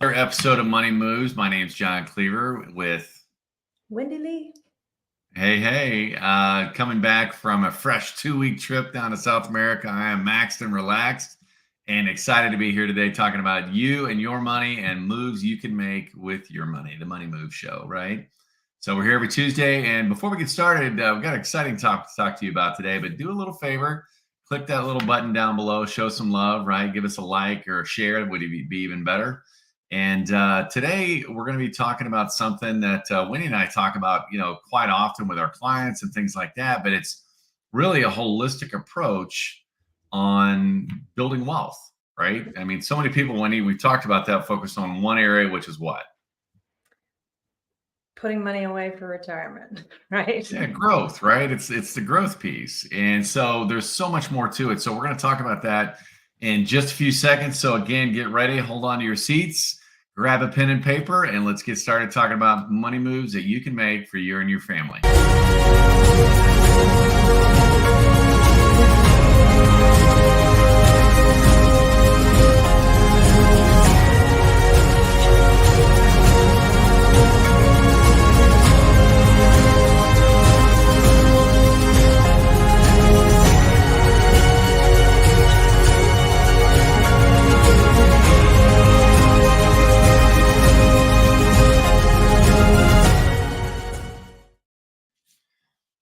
Another episode of Money Moves. My name's John Cleaver with Wendy Lee. Coming back from a fresh 2-week trip down to South America. I am maxed and relaxed and excited to be here today talking about you and your money and moves you can make with your money, the Money Move Show, right? So we're here every Tuesday. And before we get started, we've got an exciting topic to talk to you about today, but do a little favor. Click that little button down below, show some love, right? Give us a like or a share, would be even better. And today we're going to be talking about something that Winnie and I talk about, quite often with our clients and things like that. But it's really a holistic approach on building wealth, right? I mean, so many people, Winnie, we've talked about that, focused on one area, which is what? Putting money away for retirement, right? Yeah, growth, right? It's the growth piece. And so there's so much more to it. So we're going to talk about that in just a few seconds. So again, get ready, hold on to your seats, grab a pen and paper, and let's get started talking about money moves that you can make for you and your family.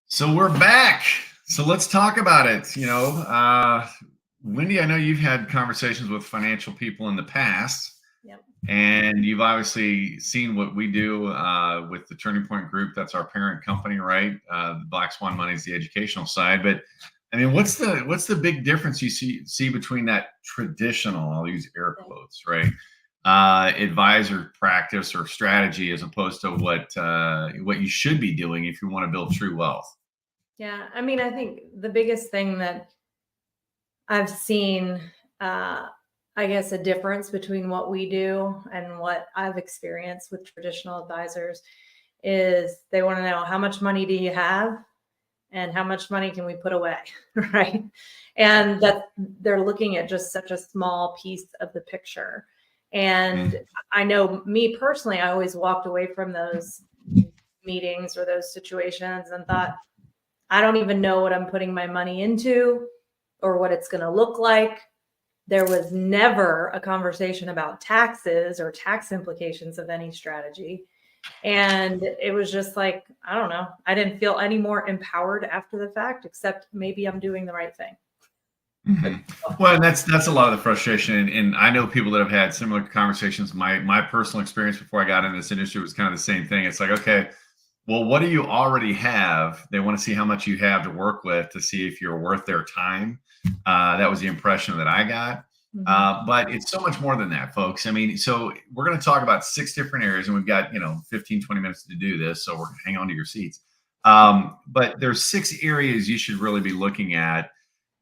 So we're back. So let's talk about it. Wendy, I know you've had conversations with financial people in the past. Yep. And you've obviously seen what we do with the Turning Point Group. That's our parent company, right? Black Swan Money is the educational side. But I mean, what's the big difference you see between that traditional, I'll use air quotes, right? Advisor practice or strategy as opposed to what you should be doing if you want to build true wealth? Yeah, I mean, I think the biggest thing that I've seen, I guess, a difference between what we do and what I've experienced with traditional advisors is they want to know how much money do you have and how much money can we put away, right? And that they're looking at just such a small piece of the picture. And I know me personally, I always walked away from those meetings or those situations and thought, I don't even know what I'm putting my money into or what it's going to look like. There was never a conversation about taxes or tax implications of any strategy. And it was just like, I don't know. I didn't feel any more empowered after the fact, except maybe I'm doing the right thing. Mm-hmm. Well, and that's a lot of the frustration. And I know people that have had similar conversations. My personal experience before I got in this industry was kind of the same thing. It's like, okay, well, what do you already have? They want to see how much you have to work with to see if you're worth their time. That was the impression that I got. But it's so much more than that, folks. I mean, so we're going to talk about 6 different areas, and we've got, 15, 20 minutes to do this. So we're going to hang on to your seats. But there's 6 areas you should really be looking at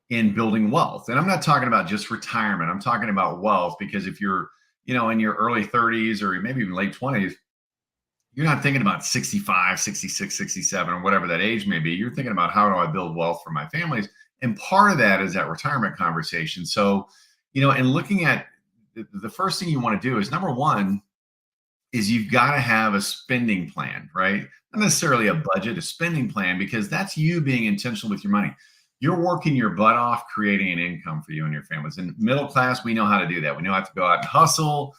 in building wealth. And I'm not talking about just retirement. I'm talking about wealth, because if you're, in your early 30s or maybe even late 20s, you're not thinking about 65, 66, 67, or whatever that age may be. You're thinking about, how do I build wealth for my families? And part of that is that retirement conversation. So, and looking at the first thing you want to do is, number one, is you've got to have a spending plan, right? Not necessarily a budget, a spending plan, because that's you being intentional with your money. You're working your butt off, creating an income for you and your families. And middle class, we know how to do that. We know how to go out and hustle,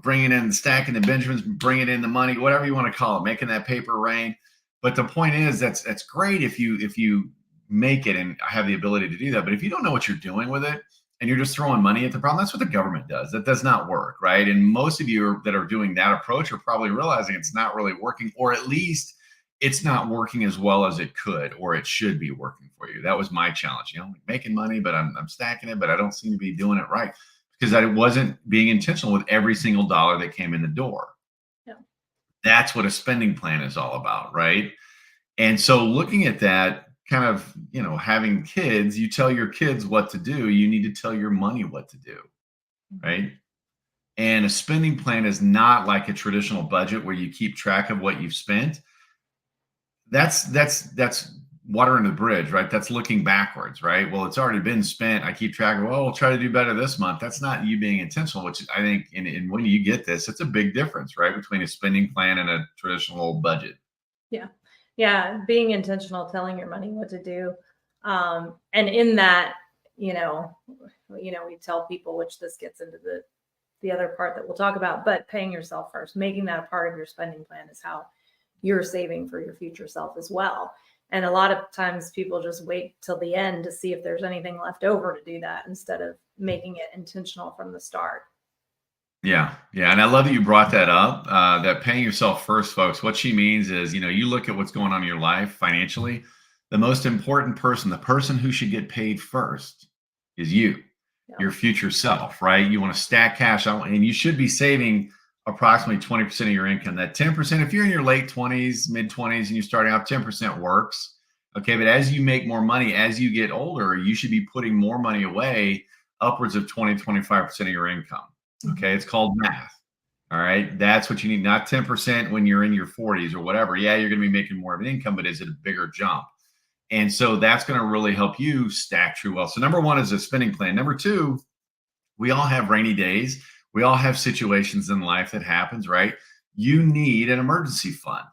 bringing in, stacking the Benjamins, bringing in the money, whatever you want to call it, making that paper rain. But the point is, that's great if you make it and have the ability to do that. But if you don't know what you're doing with it and you're just throwing money at the problem, that's what the government does. That does not work, right? And most of you that are doing that approach are probably realizing it's not really working, or at least it's not working as well as it could or it should be working for you. That was my challenge, making money, but I'm stacking it, but I don't seem to be doing it right, because I wasn't being intentional with every single dollar that came in the door. Yeah. That's what a spending plan is all about, right? And so looking at that, kind of, having kids, you tell your kids what to do, you need to tell your money what to do, right? And a spending plan is not like a traditional budget where you keep track of what you've spent. That's water under the bridge, right? That's looking backwards, right? Well, it's already been spent. I keep track of, well, we'll try to do better this month. That's not you being intentional, which I think in when you get this, it's a big difference, right? Between a spending plan and a traditional budget. Yeah. Yeah. Being intentional, telling your money what to do. And in that, you know, we tell people, which this gets into the other part that we'll talk about, but paying yourself first, making that a part of your spending plan is how you're saving for your future self as well. And a lot of times people just wait till the end to see if there's anything left over to do that instead of making it intentional from the start. Yeah. Yeah. And I love that you brought that up, that paying yourself first, folks. What she means is, you look at what's going on in your life financially. The most important person, the person who should get paid first is you, Yeah. your future self, right? You want to stack cash out, and you should be saving approximately 20% of your income. That 10%, if you're in your late 20s, mid 20s, and you're starting out, 10% works. Okay. But as you make more money, as you get older, you should be putting more money away, upwards of 20, 25% of your income. Okay. It's called math. All right. That's what you need, not 10% when you're in your 40s or whatever. Yeah, you're going to be making more of an income, but is it a bigger jump? And so that's going to really help you stack true wealth. So number one is a spending plan. Number two, we all have rainy days. We all have situations in life that happens, right? You need an emergency fund.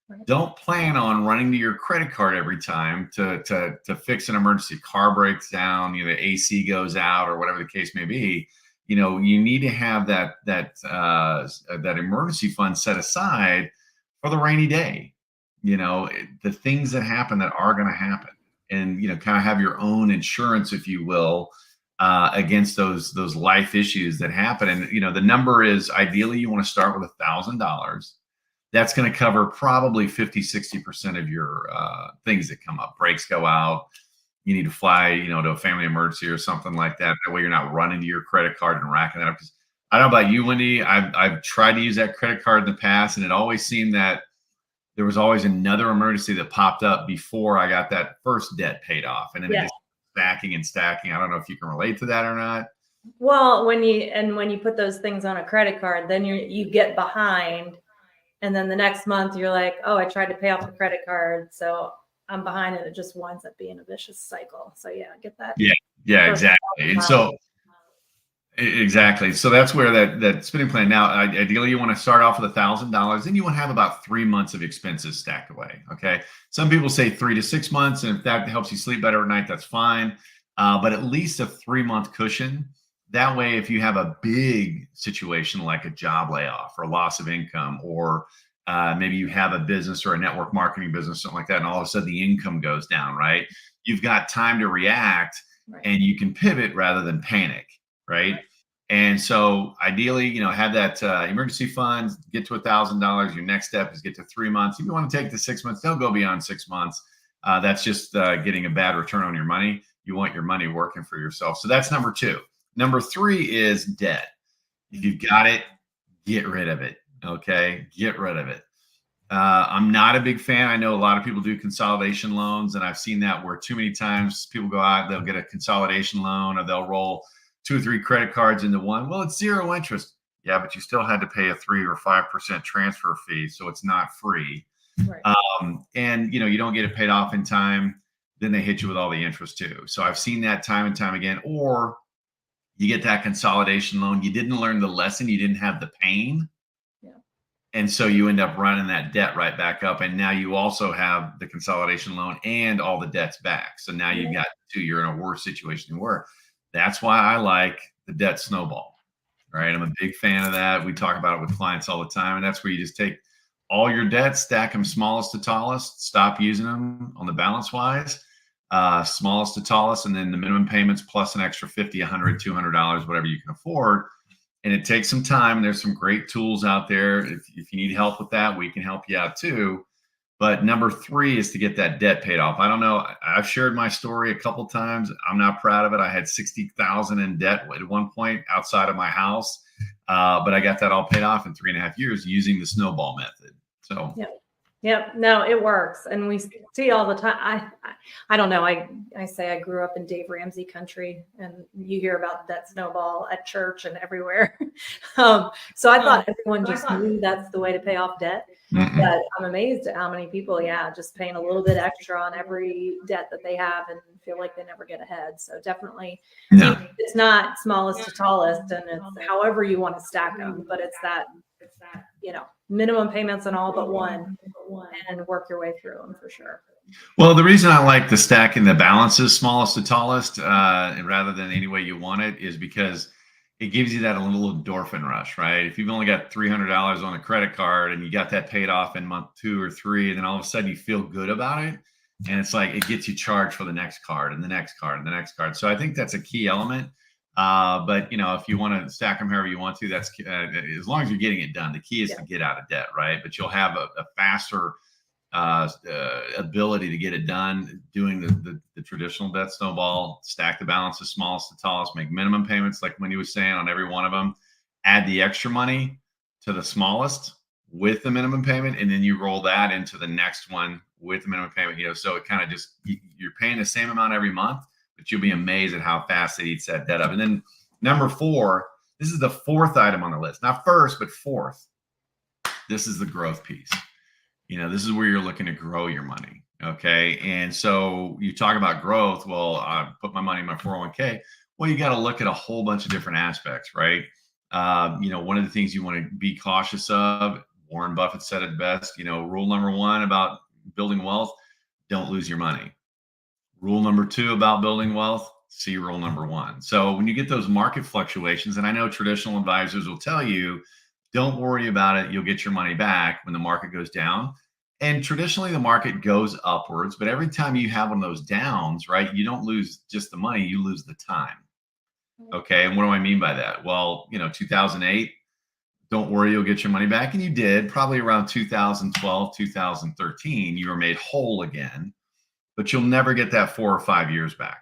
Right. Don't plan on running to your credit card every time to fix an emergency. Car breaks down, AC goes out, or whatever the case may be. You need to have that emergency fund set aside for the rainy day. The things that happen that are going to happen, and kind of have your own insurance, if you will, against those life issues that happen. And the number is, ideally you want to start with $1,000. That's going to cover probably 50-60% of your things that come up. Brakes go out, you need to fly, to a family emergency or something like that. That way you're not running to your credit card and racking that up. Because I don't know about you, Wendy, I've tried to use that credit card in the past, and it always seemed that there was always another emergency that popped up before I got that first debt paid off. And then it just stacking and stacking. I don't know if you can relate to that or not. Well, when you put those things on a credit card, then you get behind. And then the next month you're like, oh, I tried to pay off the credit card, so I'm behind, and it just winds up being a vicious cycle. So yeah, I get that. Yeah, exactly. And so exactly. So that's where that spending plan. Now, ideally, you want to start off with $1,000, and you want to have about 3 months of expenses stacked away. Okay. Some people say 3 to 6 months, and if that helps you sleep better at night, that's fine. But at least a 3-month cushion. That way, if you have a big situation like a job layoff or loss of income, or maybe you have a business or a network marketing business, something like that, and all of a sudden the income goes down, right? You've got time to react, and you can pivot rather than panic, right? And so ideally, have that emergency fund, get to $1,000. Your next step is get to 3 months. If you want to take the 6 months, don't go beyond 6 months. That's just getting a bad return on your money. You want your money working for yourself. So that's number two. Number three is debt. If you've got it, get rid of it. Okay. Get rid of it. I'm not a big fan. I know a lot of people do consolidation loans, and I've seen that where too many times people go out, they'll get a consolidation loan, or they'll roll 2 or 3 credit cards into one. Well, it's 0 interest. Yeah, but you still had to pay a 3 or 5% transfer fee, so it's not free. Right. And you don't get it paid off in time. Then they hit you with all the interest too. So I've seen that time and time again. Or you get that consolidation loan. You didn't learn the lesson. You didn't have the pain. Yeah. And so you end up running that debt right back up. And now you also have the consolidation loan and all the debts back. So now you've got you're in a worse situation than you were. That's why I like the debt snowball. Right. I'm a big fan of that. We talk about it with clients all the time. And that's where you just take all your debts, stack them smallest to tallest, stop using them on the balance wise, smallest to tallest, and then the minimum payments plus an extra $50, $100, $200, whatever you can afford. And it takes some time. And there's some great tools out there. If you need help with that, we can help you out too. But number 3 is to get that debt paid off. I don't know. I've shared my story a couple of times. I'm not proud of it. I had $60,000 in debt at one point outside of my house. But I got that all paid off in 3.5 years using the snowball method. So yeah. Yep. No, it works. And we see all the time. I don't know. I say I grew up in Dave Ramsey country, and you hear about that snowball at church and everywhere. So I thought everyone just knew that's the way to pay off debt. But I'm amazed at how many people, just paying a little bit extra on every debt that they have and feel like they never get ahead. So definitely, it's not smallest to tallest, and it's however you want to stack them, but it's that, minimum payments on all but one, and work your way through them for sure. Well, the reason I like the stacking the balances smallest to tallest, rather than any way you want it, is because it gives you that little endorphin rush, right? If you've only got $300 on a credit card and you got that paid off in month 2 or 3, and then all of a sudden you feel good about it, and it's like it gets you charged for the next card and the next card and the next card. So I think that's a key element. But if you want to stack them however you want to, that's as long as you're getting it done. The key is to get out of debt, right? But you'll have a faster ability to get it done doing the traditional debt snowball, stack the balances smallest to tallest, make minimum payments like Wendy was saying on every one of them, add the extra money to the smallest with the minimum payment, and then you roll that into the next one with the minimum payment. So it kind of just, you're paying the same amount every month, but you'll be amazed at how fast it eats that debt up. And then number 4, this is the 4th item on the list, not first, but 4th. This is the growth piece. This is where you're looking to grow your money. Okay. And so you talk about growth. Well, I put my money in my 401k. Well, you got to look at a whole bunch of different aspects, right? One of the things you want to be cautious of, Warren Buffett said it best, rule number 1 about building wealth, don't lose your money. Rule number 2 about building wealth, see rule number 1. So when you get those market fluctuations, and I know traditional advisors will tell you, don't worry about it. You'll get your money back when the market goes down. And traditionally the market goes upwards, but every time you have one of those downs, right, you don't lose just the money, you lose the time. Okay. And what do I mean by that? Well, 2008, don't worry, you'll get your money back. And you did. Probably around 2012, 2013, you were made whole again, but you'll never get that 4 or 5 years back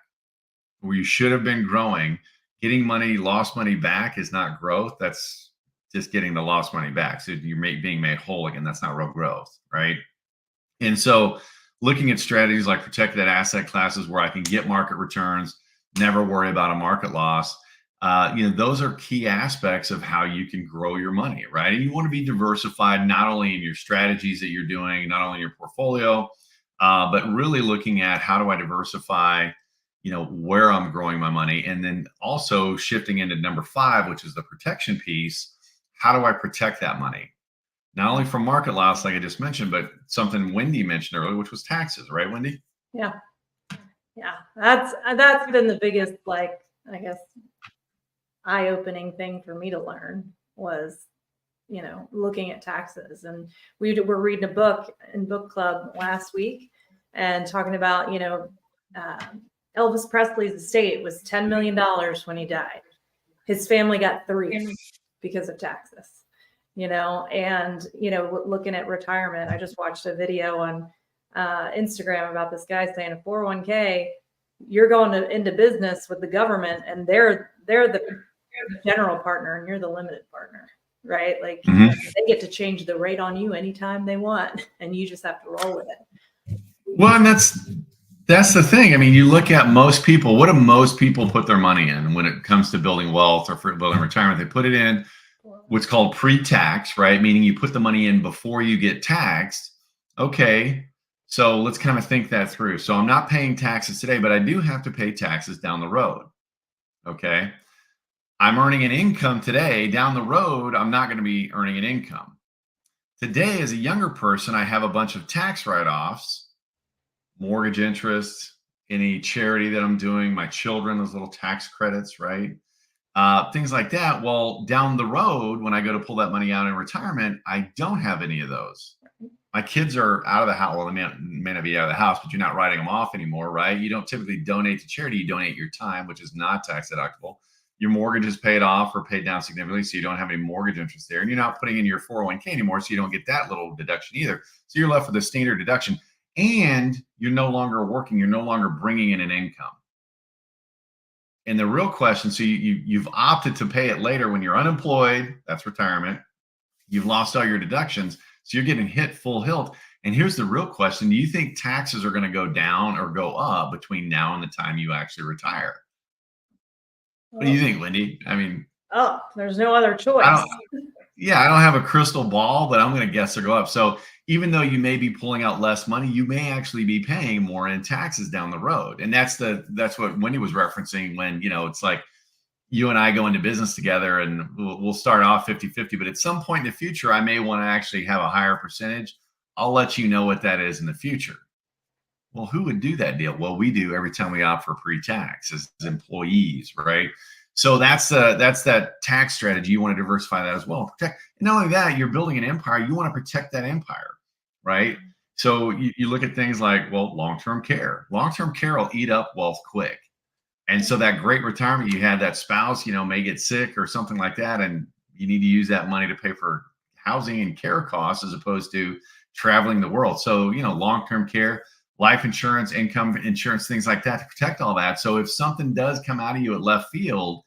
where you should have been growing. Getting money, lost money back is not growth. That's just getting the lost money back. So you're being made whole again. That's not real growth, right? And so looking at strategies like protected asset classes where I can get market returns, never worry about a market loss. Those are key aspects of how you can grow your money, right? And you want to be diversified, not only in your strategies that you're doing, not only in your portfolio, but really looking at how do I diversify, where I'm growing my money. And then also shifting into number 5, which is the protection piece. How do I protect that money? Not only from market loss, like I just mentioned, but something Wendy mentioned earlier, which was taxes, right, Wendy? Yeah. That's been the biggest, eye-opening thing for me to learn was, looking at taxes. And we were reading a book in book club last week and talking about, Elvis Presley's estate was $10 million when he died. His family got 3 because of taxes. And, looking at retirement, I just watched a video on Instagram about this guy saying a 401k, you're going into business with the government and they're the general partner and you're the limited partner, right? Like they get to change the rate on you anytime they want and you just have to roll with it. Well, and that's the thing. I mean, you look at most people, what do most people put their money in when it comes to building wealth or for building retirement? They put it in what's called pre-tax, right? Meaning you put the money in before you get taxed. Okay, so let's kind of think that through. So I'm not paying taxes today, but I do have to pay taxes down the road. Okay, I'm earning an income today. Down the road, I'm not going to be earning an income. Today, as a younger person, I have a bunch of tax write-offs, mortgage interest, any charity that I'm doing, my children, those little tax credits, right? Things like that. Well, down the road, when I go to pull that money out in retirement, I don't have any of those. My kids are out of the house. Well, they may not be out of the house, but you're not writing them off anymore, right? You don't typically donate to charity. You donate your time, which is not tax deductible. Your mortgage is paid off or paid down significantly, so you don't have any mortgage interest there. And you're not putting in your 401k anymore, so you don't get that little deduction either. So you're left with a standard deduction. And you're no longer working. You're no longer bringing in an income. And the real question, so you've opted to pay it later when you're unemployed. That's retirement. You've lost all your deductions. So you're getting hit full hilt. And here's the real question. Do you think taxes are going to go down or go up between now and the time you actually retire? What do you think, Wendy? I mean, Oh, there's no other I choice. don't, yeah, I don't have a crystal ball, but I'm going to guess they'll go up. So even though you may be pulling out less money, you may actually be paying more in taxes down the road. And that's what Wendy was referencing when, it's like you and I go into business together and we'll start off 50-50, but at some point in the future, I may want to actually have a higher percentage. I'll let you know what that is in the future. Well, who would do that deal? Well, we do every time we opt for pre-tax as employees, right? So that's that tax strategy. You want to diversify that as well. Protect. And not only that, you're building an empire. You want to protect that empire, right? So you look at things like, well, long-term care. Long-term care will eat up wealth quick. And so that great retirement you had, that spouse, may get sick or something like that, and you need to use that money to pay for housing and care costs as opposed to traveling the world. So, long-term care, life insurance, income insurance, things like that to protect all that. So if something does come out of you at left field,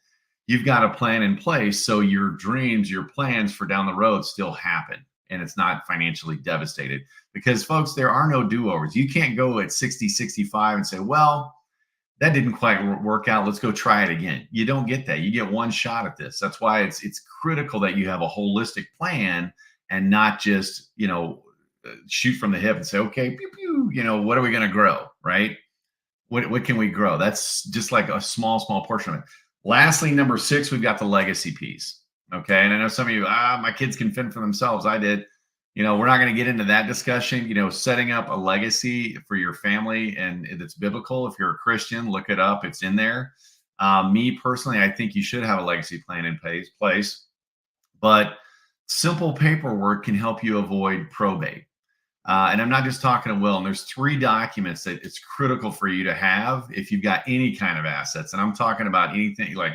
you've got a plan in place. So your dreams, your plans for down the road still happen and it's not financially devastated. Because folks, there are no do-overs. You can't go at 60, 65 and say, well, that didn't quite work out. Let's go try it again. You don't get that. You get one shot at this. That's why it's critical that you have a holistic plan and not just, shoot from the hip and say, okay, pew, pew, what are we going to grow, right? What can we grow? That's just like a small portion of it. Lastly, number 6, we've got the legacy piece. Okay. And I know some of you, my kids can fend for themselves. I did. We're not going to get into that discussion. Setting up a legacy for your family, and it's biblical. If you're a Christian, look it up. It's in there. Me personally, I think you should have a legacy plan in place, but simple paperwork can help you avoid probate. And I'm not just talking a will. And there's 3 documents that it's critical for you to have if you've got any kind of assets. And I'm talking about anything like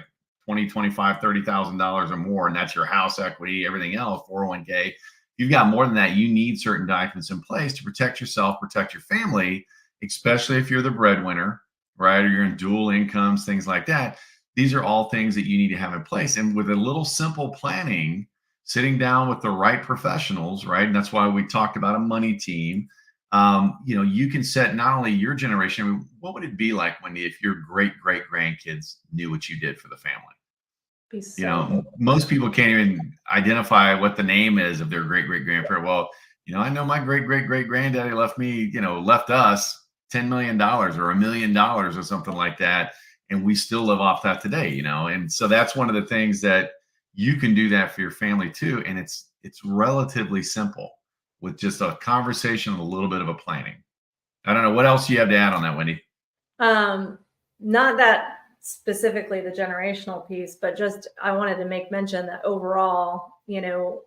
$20, $25, $30,000 or more, and that's your house equity, everything else, 401k. You've got more than that. You need certain documents in place to protect yourself, protect your family, especially if you're the breadwinner, right? Or you're in dual incomes, things like that. These are all things that you need to have in place. And with a little simple planning, sitting down with the right professionals, right? And that's why we talked about a money team. You can set not only your generation, I mean, what would it be like, Wendy, if your great grandkids knew what you did for the family? Most people can't even identify what the name is of their great grandparent. Well, I know my great granddaddy left me, left us $10 million or $1 million or something like that. And we still live off that today, and so that's one of the things that you can do that for your family too. And it's relatively simple with just a conversation and a little bit of a planning. I don't know what else you have to add on that, Wendy. Not that specifically the generational piece, but just I wanted to make mention that overall,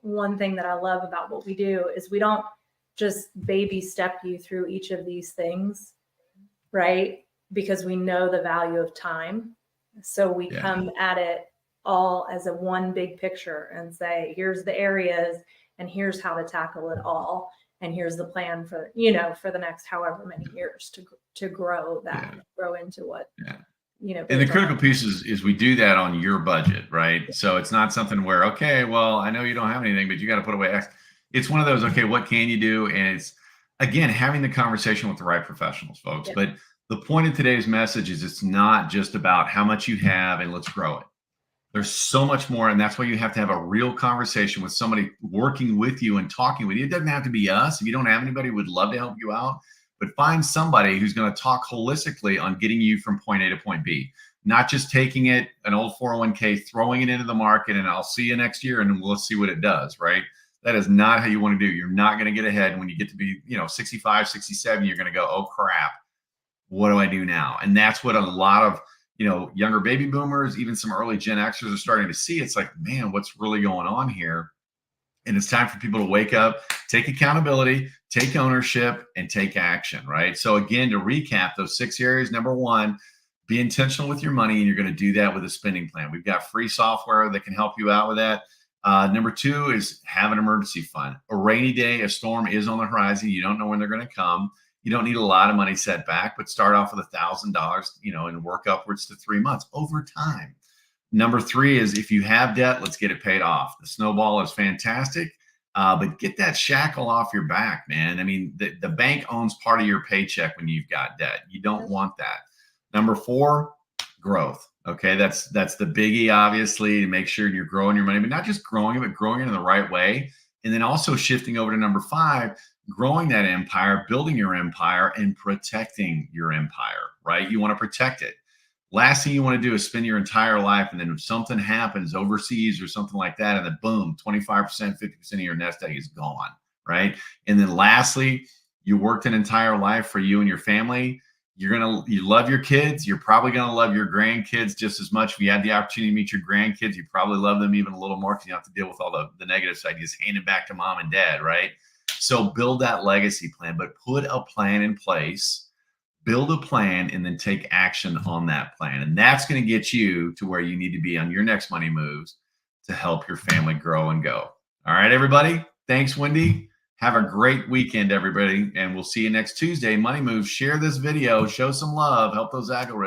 one thing that I love about what we do is we don't just baby step you through each of these things, right? Because we know the value of time. So we come at it all as a one big picture and say, here's the areas and here's how to tackle it all. And here's the plan for, for the next however many years to grow that, grow into what, And the critical piece is we do that on your budget, right? Yeah. So it's not something where, okay, well, I know you don't have anything, but you got to put away X. It's one of those, okay, what can you do? And it's, again, having the conversation with the right professionals, folks. Yeah. But the point of today's message is it's not just about how much you have and let's grow it. There's so much more. And that's why you have to have a real conversation with somebody working with you and talking with you. It doesn't have to be us. If you don't have anybody who would love to help you out, but find somebody who's going to talk holistically on getting you from point A to point B, not just taking it, an old 401k, throwing it into the market, and I'll see you next year and we'll see what it does, right? That is not how you want to do. You're not going to get ahead. When you get to be, 65, 67, you're going to go, oh crap, what do I do now? And that's what a lot of, younger baby boomers, even some early Gen Xers are starting to see. It's like, man, what's really going on here? And it's time for people to wake up, take accountability, take ownership, and take action, right? So again, to recap those 6 areas, number 1, be intentional with your money, and you're going to do that with a spending plan. We've got free software that can help you out with that. Number 2 is have an emergency fund. A rainy day, a storm is on the horizon. You don't know when they're going to come. You don't need a lot of money set back, but start off with $1,000, and work upwards to 3 months over time. Number 3 is if you have debt, let's get it paid off. The snowball is fantastic. But get that shackle off your back, man. I mean, the bank owns part of your paycheck when you've got debt. You don't want that. Number 4, growth. Okay, that's the biggie, obviously, to make sure you're growing your money, but not just growing it, but growing it in the right way. And then also shifting over to number 5, growing that empire, building your empire, and protecting your empire, right? You want to protect it. Last thing you want to do is spend your entire life, and then if something happens overseas or something like that, and then boom, 25%, 50% of your nest egg is gone, right? And then lastly, you worked an entire life for you and your family. You love your kids. You're probably gonna love your grandkids just as much. If you had the opportunity to meet your grandkids, you probably love them even a little more because you don't have to deal with all the negative side. You just hand it back to mom and dad, right? So build that legacy plan, but put a plan in place. Build a plan and then take action on that plan. And that's going to get you to where you need to be on your next money moves to help your family grow and go. All right, everybody. Thanks, Wendy. Have a great weekend, everybody. And we'll see you next Tuesday. Money Moves. Share this video. Show some love. Help those algorithms.